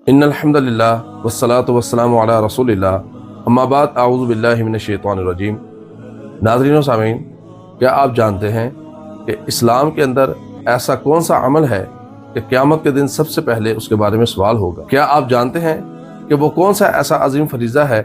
इन्नल हम्दुलिल्लाह वस्सलातु वस्सलामु अला रसूलिल्लाह अम्मा बाद अऊज़ु बिल्लाहि मिनश शैतानिर रजीम। नाज़रीन व सामीन, क्या आप जानते हैं कि इस्लाम के अंदर ऐसा कौन सा अमल है कि क़यामत के दिन सबसे पहले उसके बारे में सवाल होगा? क्या आप जानते हैं कि वो कौन सा ऐसा अजीम फरीज़ा है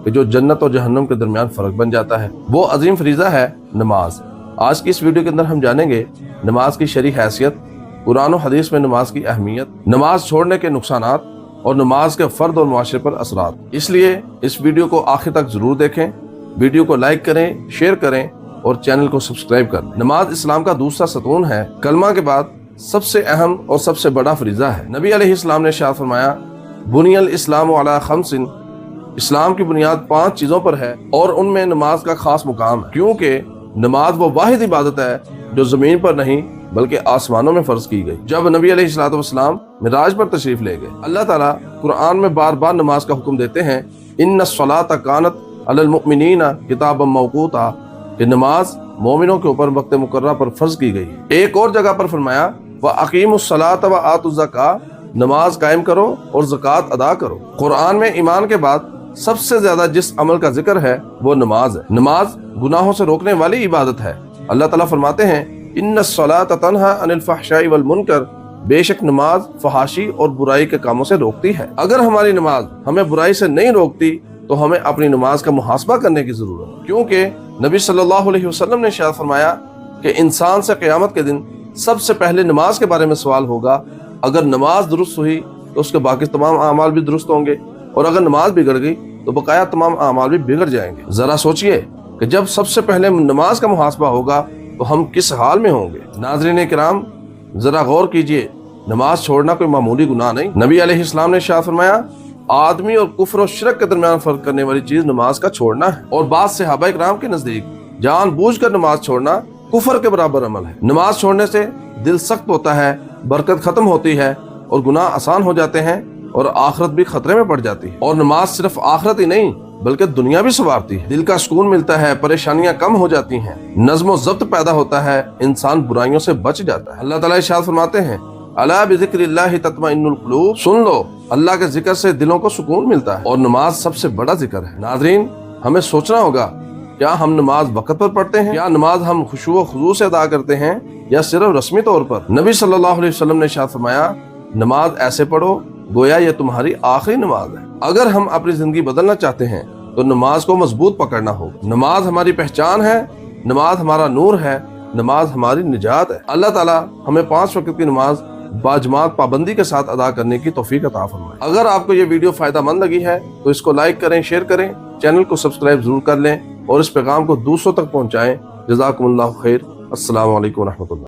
कि जो जन्नत और जहन्नम के दरमियान फ़र्क बन जाता है? वो अजीम फरीज़ा है नमाज। आज की इस वीडियो के अंदर हम जानेंगे नमाज की शरई हैसियत, कुरान और हदीस में नमाज की अहमियत, नमाज छोड़ने के नुकसानात और नमाज के फ़र्द और मुआशरे पर असरात। इसलिए इस वीडियो को आखिर तक ज़रूर देखें, वीडियो को लाइक करें, शेयर करें और चैनल को सब्सक्राइब कर लें। नमाज इस्लाम का दूसरा सतून है, कलमा के बाद सबसे अहम और सबसे बड़ा फरीज़ा है। नबी अलैहिस्सलाम ने इरशाद फरमाया, बुनियल इस्लाम अला खम्सिन, इस्लाम की बुनियाद 5 चीज़ों पर है और उनमें नमाज का खास मुकाम है, क्योंकि नमाज वो वाहिद इबादत है जो ज़मीन पर नहीं बल्कि आसमानों में फ़र्ज की गई। जब नबी अलैहिस्सलाम मिराज पर तशरीफ ले गए, अल्लाह ताला कुरान में बार बार नमाज का हुक्म देते हैं, इन्नस्सलाता कानत अलल मुमिनीना किताबम मौक़ूता, कि नमाज मोमिनों के ऊपर वक्त मुकर्रर पर फर्ज की गई है। एक और जगह पर फरमाया, व अकीमुस्सलात व आतुज़्ज़का, नमाज कायम करो और ज़कात अदा करो। कुरान में ईमान के बाद सबसे ज्यादा जिस अमल का जिक्र है वो नमाज है। नमाज गुनाहों से रोकने वाली इबादत है। अल्लाह ताला फरमाते हैं, इन्नस्सलाता तन्हा अनिल फ़हशाई वल मुनकर, बेशक नमाज फहाशी और बुराई के कामों से रोकती है। अगर हमारी नमाज हमें बुराई से नहीं रोकती तो हमें अपनी नमाज का मुहासबा करने की जरूरत है, क्योंकि नबी सल्लल्लाहु अलैहि वसल्लम ने इरशाद फरमाया कि इंसान से क़यामत के दिन सबसे पहले नमाज के बारे में सवाल होगा। अगर नमाज दुरुस्त हुई तो उसके बाकी तमाम अमाल भी दुरुस्त होंगे, और अगर नमाज बिगड़ गई तो बकाया तमाम अमाल भी बिगड़ जाएंगे। जरा सोचिए कि जब सबसे पहले नमाज का मुहासबा होगा तो हम किस हाल में होंगे। नाज़रीन किराम, जरा गौर कीजिए, नमाज छोड़ना कोई मामूली गुनाह नहीं। नबी अलैहिस्सलाम ने इरशाद फरमाया, आदमी और कुफ्र और शिरक के दरमियान फर्क करने वाली चीज नमाज का छोड़ना है, और बाद सहाबा इकराम के नजदीक जानबूझकर नमाज छोड़ना कुफ्र के बराबर अमल है। नमाज छोड़ने से दिल सख्त होता है, बरकत खत्म होती है और गुनाह आसान हो जाते हैं और आखिरत भी खतरे में पड़ जाती है। और नमाज सिर्फ आखिरत ही नहीं बल्कि दुनिया भी संवारती है। दिल का सुकून मिलता है, परेशानियां कम हो जाती हैं, नज़्म ज़ब्त पैदा होता है, इंसान बुराइयों से बच जाता है। अल्लाह ताला इरशाद फरमाते हैं, अला बिज़िक्रिल्लाहि तत्मइन्नुल क़ुलूब, सुन लो, अल्लाह के जिक्र से दिलों को सुकून मिलता है। और नमाज सबसे बड़ा जिक्र है। नाज़रीन, हमें सोचना होगा, क्या हम नमाज वक्त पर पढ़ते हैं? क्या नमाज हम खुशू व खुजू से अदा करते हैं या सिर्फ रस्मी तौर पर? नबी सल्लल्लाहु अलैहि वसल्लम ने इरशाद फरमाया, नमाज ऐसे पढ़ो गोया ये तुम्हारी आखिरी नमाज है। अगर हम अपनी जिंदगी बदलना चाहते हैं तो नमाज को मजबूत पकड़ना होगा। नमाज हमारी पहचान है, नमाज हमारा नूर है, नमाज हमारी निजात है। अल्लाह ताला हमें 5 वक्त की नमाज बाजमात पाबंदी के साथ अदा करने की तौफीक अता फरमाए। अगर आपको ये वीडियो फायदा मंद लगी है तो इसको लाइक करें, शेयर करें, चैनल को सब्सक्राइब जरूर कर लें और इस पैगाम को दूसरों तक पहुँचाएं। जज़ाकुमुल्लाहु खैर। अस्सलामु अलैकुम व रहमतुल्लाह।